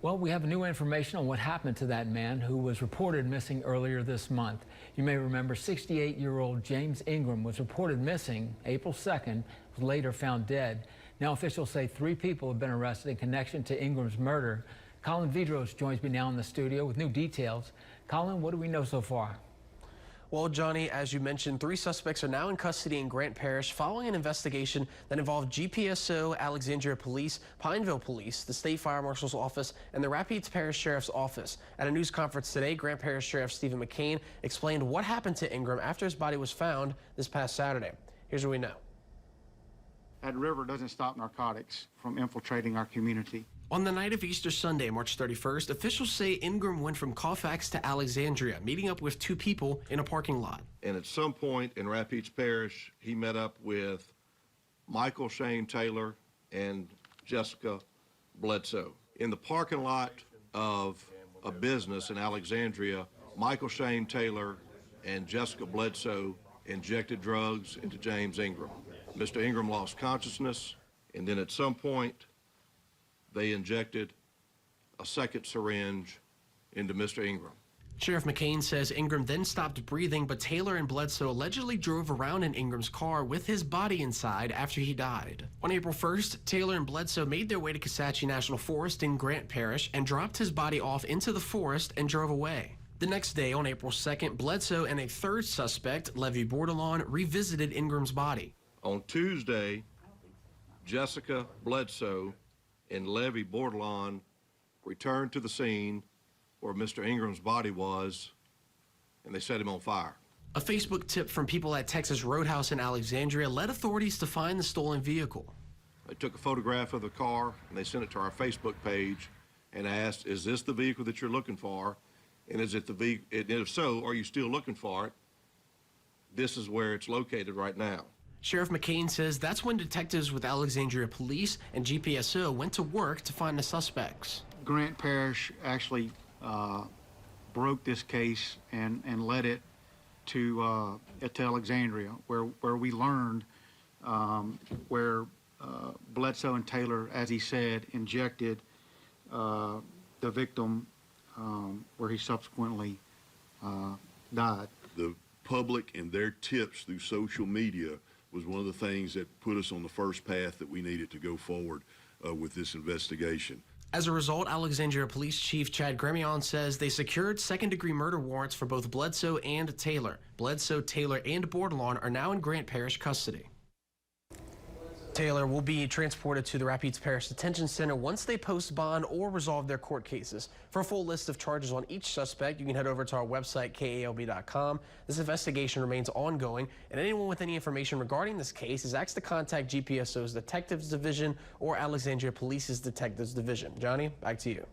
Well, we have new information on what happened to that man who was reported missing earlier this month. You may remember 68-year-old James Ingram was reported missing April 2nd, was later found dead. Now officials say 3 people have been arrested in connection to Ingram's murder. Colin Vidros joins me now in the studio with new details. Colin, what do we know so far? Well, Johnny, as you mentioned, 3 suspects are now in custody in Grant Parish following an investigation that involved GPSO, Alexandria Police, Pineville Police, the State Fire Marshal's Office, and the Rapides Parish Sheriff's Office. At a news conference today, Grant Parish Sheriff Stephen McCain explained what happened to Ingram after his body was found this past Saturday. Here's what we know. That river doesn't stop narcotics from infiltrating our community. On the night of Easter Sunday, March 31st, officials say Ingram went from Colfax to Alexandria, meeting up with 2 people in a parking lot. And at some point in Rapides Parish, he met up with Michael Shane Taylor and Jessica Bledsoe. In the parking lot of a business in Alexandria, Michael Shane Taylor and Jessica Bledsoe injected drugs into James Ingram. Mr. Ingram lost consciousness, and then at some point, they injected a second syringe into Mr. Ingram. Sheriff McCain says Ingram then stopped breathing, but Taylor and Bledsoe allegedly drove around in Ingram's car with his body inside after he died. On April 1st, Taylor and Bledsoe made their way to Kisatchie National Forest in Grant Parish and dropped his body off into the forest and drove away. The next day, on April 2nd, Bledsoe and a 3rd suspect, Levy Bordelon, revisited Ingram's body. On Tuesday, Jessica Bledsoe and Levy Bordelon returned to the scene where Mr. Ingram's body was, and they set him on fire. A Facebook tip from people at Texas Roadhouse in Alexandria led authorities to find the stolen vehicle. They took a photograph of the car, and they sent it to our Facebook page and asked, is this the vehicle that you're looking for? And is it the vehicle, and if so, are you still looking for it? This is where it's located right now. Sheriff McCain says that's when detectives with Alexandria Police and GPSO went to work to find the suspects. Grant Parish actually broke this case and led it to Alexandria, where we learned where Bledsoe and Taylor, as he said, injected the victim where he subsequently died. The public and their tips through social media was one of the things that put us on the first path that we needed to go forward with this investigation. As a result, Alexandria Police Chief Chad Gremion says they secured second-degree murder warrants for both Bledsoe and Taylor. Bledsoe, Taylor, and Bordelon are now in Grant Parish custody. Taylor will be transported to the Rapides Parish Detention Center once they post bond or resolve their court cases. For a full list of charges on each suspect, you can head over to our website, KALB.com. This investigation remains ongoing, and anyone with any information regarding this case is asked to contact GPSO's Detectives Division or Alexandria Police's Detectives Division. Johnny, back to you.